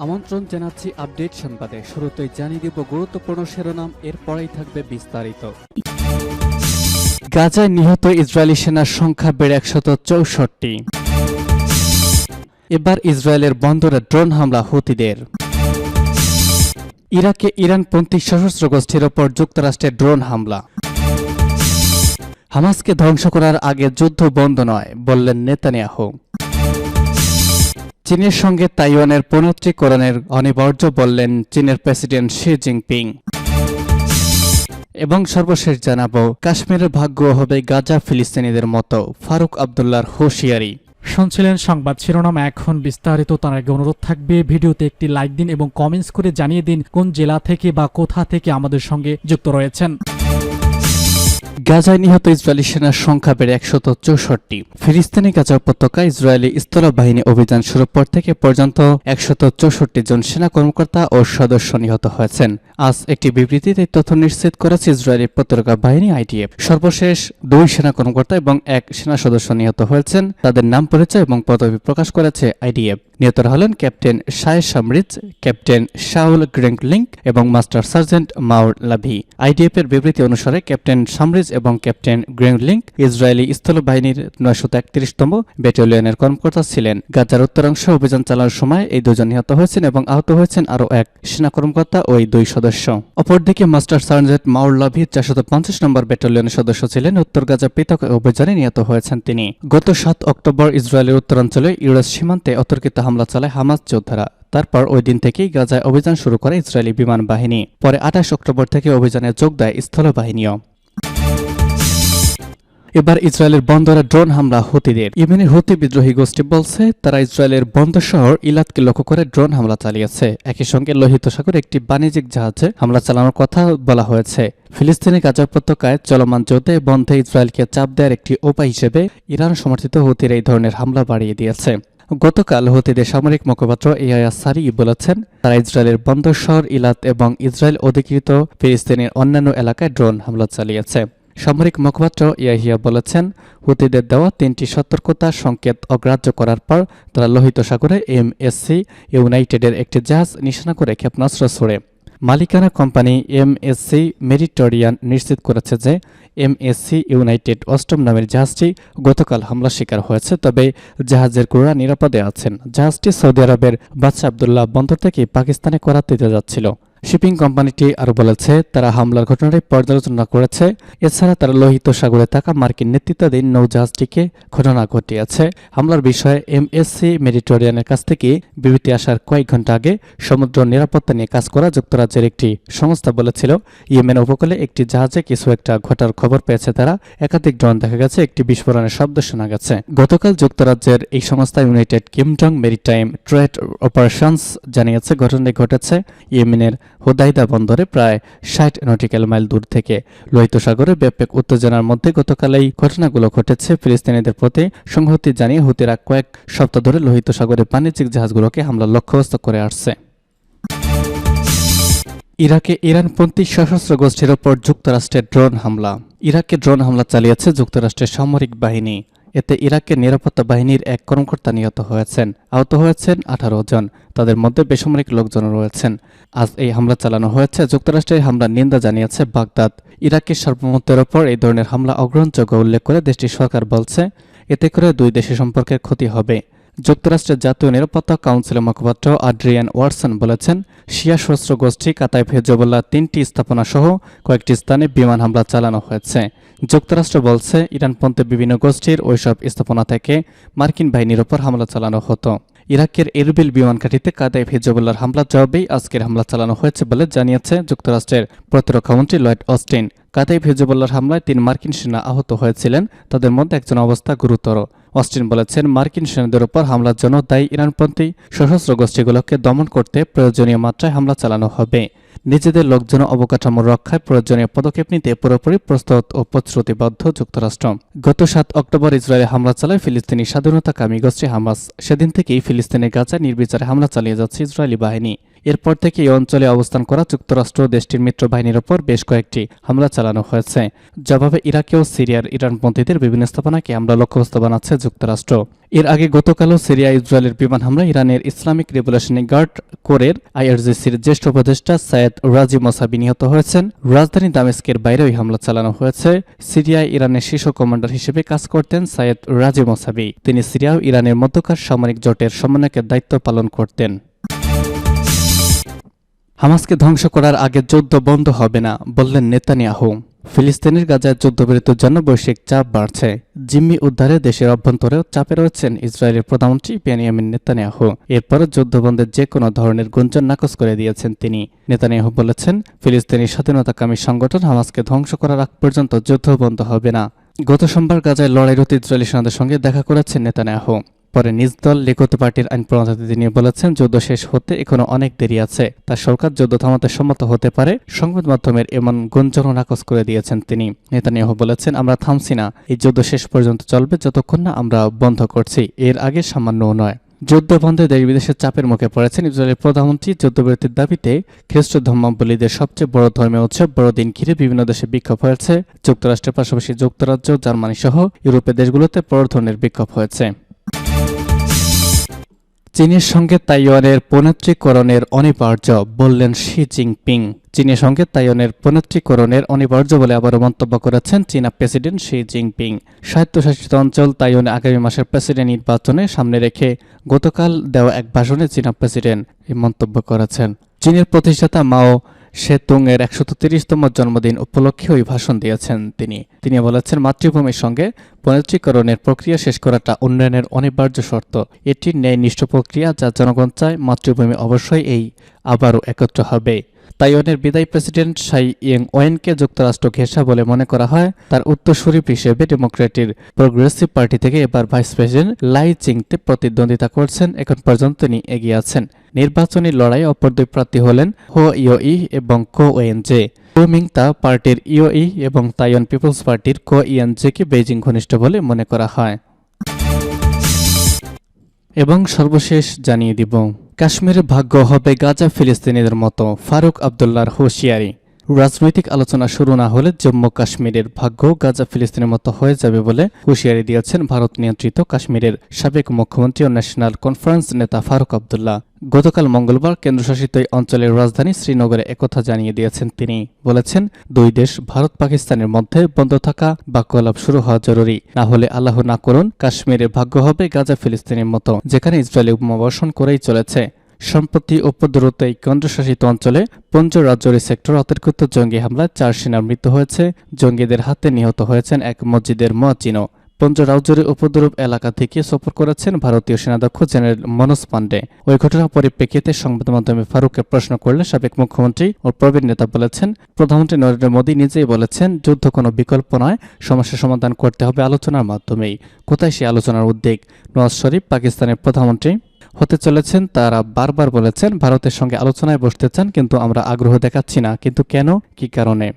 আমন্ত্রণ জানাচ্ছি আপডেট সংবাদে। শুরুতেই জানিয়ে দিব গুরুত্বপূর্ণ শিরোনাম, এরপরেই থাকবে বিস্তারিত। গাজায় নিহত ইসরায়েলি সেনার সংখ্যা বেড়ে 164। এবার ইসরায়েলের বন্দরে ড্রোন হামলা হুতিদের। ইরাকে ইরানপন্থী সশস্ত্র গোষ্ঠীর ওপর যুক্তরাষ্ট্রের ড্রোন হামলা। হামাসকে ধ্বংস করার আগে যুদ্ধ বন্ধ নয়, বললেন নেতানিয়াহু। চীনের সঙ্গে তাইওয়ানের পুনরুদ্ধারকরণের অনিবার্য, বললেন চীনের প্রেসিডেন্ট শি জিনপিং। এবং সর্বশেষ জানাবো, কাশ্মীরের ভাগ্য হবে গাজা ফিলিস্তিনিদের মতো, ফারুক আবদুল্লাহর হুঁশিয়ারি। শুনছিলেন সংবাদ শিরোনাম, এখন বিস্তারিত। তার আগে অনুরোধ থাকবে ভিডিওতে একটি লাইক দিন এবং কমেন্টস করে জানিয়ে দিন কোন জেলা থেকে বা কোথা থেকে আমাদের সঙ্গে যুক্ত রয়েছেন। গাজায় নিহত ইসরায়েলি সেনার সংখ্যা বেড়ে 164। ফিলিস্তিনি গাজা উপত্যকায় ইসরায়েলি স্থলবাহিনী অভিযান শুরুর পর থেকে পর্যন্ত 164 জন সেনা কর্মকর্তা ও সদস্য নিহত হয়েছেন। আজ একটি বিবৃতিতে তথ্য নিশ্চিত করেছে ইসরায়েলি প্রতিরক্ষা বাহিনী আইডিএফ। সর্বশেষ 2 সেনা কর্মকর্তা এবং 1 সেনা সদস্য নিহত হয়েছেন। তাদের নাম, পরিচয় এবং পদবি প্রকাশ করেছে আইডিএফ। নিহতরা হলেন ক্যাপ্টেন শায়ে শামরিজ, ক্যাপ্টেন শাউল গ্রেঙ্কলিংক এবং মাস্টার সার্জেন্ট মাউর লাভি। আইডিএফ এর বিবৃতি অনুসারে ক্যাপ্টেন শামরিজ এবং ক্যাপ্টেন গ্রেঙ্কলিংক ইসরায়েলি স্থলবাহিনীর 931তম ব্যাটালিয়নের কর্মকর্তা ছিলেন। গাজার উত্তরাংশে অভিযান চালানোর সময় এই 2 জন নিহত হয়েছেন এবং আহত হয়েছেন আরও 1 সেনা কর্মকর্তা ও 2 সদস্য। অপরদিকে মাস্টার সার্জেন্ট মাউর লাভি 450 নম্বর ব্যাটালিয়নের সদস্য ছিলেন। উত্তর গাজা পৃথক অভিযানে নিহত হয়েছেন তিনি। গত 7 অক্টোবর ইসরায়েলের উত্তরাঞ্চলে ইউরেস সীমান্তে অতর্কিত হামলা চালায় হামাস যোদ্ধারা। তারপর ওই দিন থেকেই গাজায় অভিযান শুরু করে ইসরায়েলি বিমান বাহিনী। পরে 28 অক্টোবর থেকে অভিযানে যোগ দেয় স্থলবাহিনীও। এবার ইসরায়েলের বন্দরে ড্রোন হামলা হুতিদের। ইয়েমেনের হুতি বিদ্রোহী গোষ্ঠী বলছে তারা ইসরায়েলের বন্দর শহর ইলাতকে লক্ষ্য করে ড্রোন হামলা চালিয়েছে। একই সঙ্গে লোহিত সাগরে একটি বাণিজ্যিক জাহাজে হামলা চালানোর কথা বলা হয়েছে। ফিলিস্তিনি গাজা উপত্যকায় চলমান যুদ্ধে বন্ধে ইসরায়েলকে চাপ দেওয়ার একটি উপায় হিসেবে ইরান সমর্থিত হুতির এই ধরনের হামলা বাড়িয়ে দিয়েছে। গতকাল হুতিদের সামরিক মুখপাত্র ইয়াহিয়া সারি বলেছেন তারা ইসরায়েলের বন্দর শহর ইলাত এবং ইসরায়েল অধিকৃত ফিলিস্তিনের অন্যান্য এলাকায় ড্রোন হামলা চালিয়েছে। সামরিক মুখপাত্র ইয়াহিয়া বলেছেন হুতিদের দেওয়া 3টি সতর্কতা সংকেত অগ্রাহ্য করার পর তারা লোহিত সাগরে এমএসসি ইউনাইটেডের একটি জাহাজ নিশানা করে ক্ষেপণাস্ত্র ছোড়ে। মালিকানা কোম্পানি এমএসসি মেডিটেরিয়ান নিশ্চিত করেছে যে এমএসসি ইউনাইটেড অষ্টম নামের জাহাজটি গতকাল হামলা শিকার হয়েছে, তবে জাহাজের ক্রুরা নিরাপদে আছেন। জাহাজটি সৌদি আরবের বাদশা আবদুল্লাহ বন্দর থেকে পাকিস্তানে করাতিতে যাচ্ছিল। শিপিং কোম্পানিটি আরও বলেছে তারা হামলার ঘটনাটি পর্যালোচনা করেছে। এছাড়া তারা লোহিত সাগরে থাকা মার্কিন নেতৃত্বাধীন নৌজাহাজটিকে ঘটনা ঘটিয়েছে। হামলার বিষয়ে এমএসসি মেডিটেরিয়ানের কাছ থেকে বিবৃতি আসার কয়েক ঘন্টা আগে সমুদ্র নিরাপত্তা নিয়ে কাজ করা যুক্তরাজ্যের একটি সংস্থা বলেছিল ইয়েমেন উপকূলে একটি জাহাজে কিছু একটা ঘটার খবর পেয়েছে তারা। একাধিক ড্রোন দেখা গেছে, একটি বিস্ফোরণের শব্দ শোনা গেছে। গতকাল যুক্তরাজ্যের এই সংস্থা United kingdom maritime trade operations জানিয়েছে ঘটনাটি ঘটেছে ইয়েমেনের হুদাইদা বন্দরে প্রায় 60 নটিক্যাল মাইল দূর থেকে। লোহিত সাগরে ব্যাপক উত্তেজনার মধ্যে গতকাল এই ঘটনাগুলো ঘটেছে। ফিলিস্তিনিদের প্রতি সংহতি জানিয়ে হুতিরা কয়েক সপ্তাহ ধরে লোহিত সাগরে বাণিজ্যিক জাহাজগুলোকে হামলার লক্ষ্যবস্তু করে আসছে। ইরাকে ইরানপন্থী সশস্ত্র গোষ্ঠীর ওপর যুক্তরাষ্ট্রের ড্রোন হামলা। ইরাকে ড্রোন হামলা চালিয়েছে যুক্তরাষ্ট্রের সামরিক বাহিনী। এতে ইরাকের নিরাপত্তা বাহিনীর 1 কর্মকর্তা নিহত হয়েছেন, আহত হয়েছেন 18 জন। তাদের মধ্যে বেসামরিক লোকজনও রয়েছেন। আজ এই হামলা চালানো হয়েছে। যুক্তরাষ্ট্রের হামলার নিন্দা জানিয়েছে বাগদাদ। ইরাকের সার্বভৌমত্বের ওপর এই ধরনের হামলা অগ্রহণযোগ্য উল্লেখ করে দেশটির সরকার বলছে এতে করে 2 দেশের সম্পর্কের ক্ষতি হবে। যুক্তরাষ্ট্রের জাতীয় নিরাপত্তা কাউন্সিলের মুখপাত্র আড্রিয়ান ওয়াটসন বলেছেন শিয়া সশস্ত্র গোষ্ঠী কাতাইফ হেজবুল্লাহ 3টি স্থাপনা সহ কয়েকটি স্থানে বিমান হামলা চালানো হয়েছে। যুক্তরাষ্ট্র বলছে ইরানপন্থী বিভিন্ন গোষ্ঠীর ওইসব স্থাপনা থেকে মার্কিন বাহিনীর ওপর হামলা চালানো হতো। ইরাকের এরবিল বিমান ঘাঁটিতে কাতাইফ হেজবুল্লাহর হামলার জবাবেই আজকের হামলা চালানো হয়েছে বলে জানিয়েছে যুক্তরাষ্ট্রের প্রতিরক্ষামন্ত্রী লয়েড অস্টিন। কাতাইফ হেজবুল্লাহর হামলায় 3 মার্কিন সেনা আহত হয়েছিলেন, তাদের মধ্যে একজন অবস্থা গুরুতর। অস্টিন বলেছেন মার্কিন সেনাদের উপর হামলার জন্য দায়ী ইরানপন্থী সশস্ত্র গোষ্ঠীগুলোকে দমন করতে প্রয়োজনীয় মাত্রায় হামলা চালানো হবে। নিজেদের লোকজন অবকাঠামো রক্ষায় প্রয়োজনীয় পদক্ষেপ নিতে পুরোপুরি প্রস্তুত ও প্রতিশ্রুতিবদ্ধ যুক্তরাষ্ট্র। গত 7 অক্টোবর ইসরায়েলে হামলা চালায় ফিলিস্তিনি স্বাধীনতাকামী গোষ্ঠী হামাস। সেদিন থেকেই ফিলিস্তিনের গাজায় নির্বিচারে হামলা চালিয়ে যাচ্ছে ইসরায়েলি বাহিনী। এরপর থেকে এই অঞ্চলে অবস্থান করা যুক্তরাষ্ট্র দেশটির মিত্র বাহিনীর ওপর বেশ কয়েকটি হামলা চালানো হয়েছে। জবাবে ইরাকে ও সিরিয়ার ইরানপন্থীদের বিভিন্ন স্থাপনাকে হামলা লক্ষ্যবস্তু বানাচ্ছে যুক্তরাষ্ট্র। এর আগে গতকালও সিরিয়া ইসরায়েলের বিমান হামলা ইরানের ইসলামিক রেভলিউশনারি গার্ড কোরের আইআরজিসির জ্যেষ্ঠ উপদেষ্টা সাইয়েদ রাজি মোসাবি নিহত হয়েছেন। রাজধানী দামেস্কের বাইরে ওই হামলা চালানো হয়েছে। সিরিয়ায় ইরানের শীর্ষ কমান্ডার হিসেবে কাজ করতেন সাইয়েদ রাজি মোসাবি। তিনি সিরিয়া ও ইরানের মধ্যকার সামরিক জোটের সমন্বয়কের দায়িত্ব পালন করতেন। হামাসকে ধ্বংস করার আগে যুদ্ধ বন্ধ হবে না, বললেন নেতানিয়াহু। ফিলিস্তিনের গাজায় যুদ্ধবিরতির জন্য বৈশ্বিক চাপ বাড়ছে। জিম্মি উদ্ধারে দেশের অভ্যন্তরেও চাপে রয়েছেন ইসরায়েলের প্রধানমন্ত্রী বেনিয়ামিন নেতানিয়াহু। এরপরও যুদ্ধবন্ধের যে কোনো ধরনের গুঞ্জন নাকচ করে দিয়েছেন তিনি। নেতানিয়াহু বলেছেন, ফিলিস্তিনি স্বাধীনতাকামী সংগঠন হামাসকে ধ্বংস করার আগ পর্যন্ত যুদ্ধ বন্ধ হবে না। গত সোমবার গাজায় লড়াইরত ইসরায়েলি সেনাদের সঙ্গে দেখা করেছেন নেতানিয়াহু। পরে নিজ দল লিকুদ পার্টির আইন প্রণেতা তিনি বলেছেন, যুদ্ধ শেষ হতে এখনো অনেক দেরি আছে, তার সরকার যুদ্ধ থামাতে সম্মত হতে পারে। সংবাদ মাধ্যমের এমন গুঞ্জন নাকচ করে দিয়েছেন তিনি। নেতানিয়াহু বলেছেন, আমরা থামছি না, এই যুদ্ধ শেষ পর্যন্ত চলবে যতক্ষণ না আমরা বন্ধ করছি, এর আগে সামান্যও নয়। যুদ্ধ বন্ধে দেশ বিদেশের চাপের মুখে পড়েছেন ইসরায়েলের প্রধানমন্ত্রী। যুদ্ধবিরতির দাবিতে খ্রিস্ট ধর্মাবলম্বীদের সবচেয়ে বড় ধর্মীয় উৎসব বড়দিন ঘিরে বিভিন্ন দেশে বিক্ষোভ হয়েছে। যুক্তরাষ্ট্রের পাশাপাশি যুক্তরাজ্য, জার্মানি সহ ইউরোপের দেশগুলোতে বড় ধরনের বিক্ষোভ হয়েছে। চীনের সঙ্গে তাইওয়ানের পৌনঃত্রীকরণের অনিবার্য, বললেন শি জিনপিং। চীনের সঙ্গে তাইওয়ানের পৌনঃত্রীকরণের অনিবার্য বলে আবারও মন্তব্য করেছেন চীনা প্রেসিডেন্ট শি জিনপিং। স্বায়ত্তশাসিত অঞ্চল তাইওয়ানে আগামী মাসের প্রেসিডেন্ট নির্বাচনে সামনে রেখে গতকাল দেওয়া এক ভাষণে চীনা প্রেসিডেন্ট এই মন্তব্য করেছেন। চীনের প্রতিষ্ঠাতা মাও সেতুং এর ১৩০তম জন্মদিন উপলক্ষে ওই ভাষণ দিয়েছেন তিনি বলেছেন, মাতৃভূমির সঙ্গে পৌনঃত্রীকরণের প্রক্রিয়া শেষ করাটা উন্নয়নের অনিবার্য শর্ত। এটি ন্যায়নিষ্ঠ প্রক্রিয়া, যা জনগণ চায়। মাতৃভূমি অবশ্যই এই আবারও একত্র হবে। তাইওয়ানের বিদায়ী প্রেসিডেন্ট সাই ইং ওয়েনকে যুক্তরাষ্ট্র ঘেঁষা বলে মনে করা হয়। তার উত্তরসূরি হিসেবে ডেমোক্রেটিক প্রগ্রেসিভ পার্টি থেকে এবার ভাইস প্রেসিডেন্ট লাই চিংতে প্রতিদ্বন্দ্বিতা করছেন। এখন পর্যন্ত তিনি এগিয়ে আছেন। নির্বাচনী লড়াই অপর দুই প্রার্থী হলেন হো ইয়োই এবং কো ওয়েনজে। কুমিংতা পার্টির ইয়োই এবং তাইওয়ান পিপলস পার্টির কো ইয়ানজেকে বেইজিং ঘনিষ্ঠ বলে মনে করা হয়। এবং সর্বশেষ জানিয়ে দিব, কাশ্মীরের ভাগ্য হবে গাজা ফিলিস্তিনিদের মতো, ফারুক আবদুল্লাহর হুঁশিয়ারি। রাজনৈতিক আলোচনা শুরু না হলে জম্মু কাশ্মীরের ভাগ্য গাজা ফিলিস্তিনের মতো হয়ে যাবে বলে হুঁশিয়ারি দিয়েছেন ভারত নিয়ন্ত্রিত কাশ্মীরের সাবেক মুখ্যমন্ত্রী ও ন্যাশনাল কনফারেন্স নেতা ফারুক আবদুল্লাহ। গতকাল মঙ্গলবার কেন্দ্রশাসিত এই অঞ্চলের রাজধানী শ্রীনগরে একথা জানিয়ে দিয়েছেন তিনি। বলেছেন, দুই দেশ ভারত পাকিস্তানের মধ্যে বন্ধ থাকা বাক্যলাপ শুরু হওয়া জরুরি, না হলে আল্লাহ না করুন কাশ্মীরের ভাগ্য হবে গাজা ফিলিস্তিনের মতো, যেখানে ইসরায়েলি বোমাবর্ষণ করেই চলেছে। সম্প্রতি উপদ্রুত এই কেন্দ্রশাসিত অঞ্চলে পঞ্চ রাজৌরি সেক্টর অতর্কিত জঙ্গি হামলায় 4 সেনার মৃত্যু হয়েছে। জঙ্গিদের হাতে নিহত হয়েছেন এক মসজিদের মুয়াজ্জিনও। পঞ্চ রাজৌরি উপদ্রব এলাকা থেকে সফর করেছেন ভারতীয় সেনাধ্যক্ষ জেনারেল মনোজ পান্ডে। ওই ঘটনার পরিপ্রেক্ষিতে সংবাদ মাধ্যমে ফারুককে প্রশ্ন করলে সাবেক মুখ্যমন্ত্রী ও প্রবীণ নেতা বলেছেন, প্রধানমন্ত্রী নরেন্দ্র মোদী নিজেই বলেছেন, যুদ্ধ কোনো বিকল্প নয়, সমস্যা সমাধান করতে হবে আলোচনার মাধ্যমেই। কোথায় সেই আলোচনার উদ্বেগ? নওয়াজ শরীফ পাকিস্তানের প্রধানমন্ত্রী হতে চলেছেন, তারা বারবার বলেছেন ভারতের সঙ্গে আলোচনায় বসতে চান, কিন্তু আমরা আগ্রহ দেখাচ্ছি না। কিন্তু কেন, কি কারণে?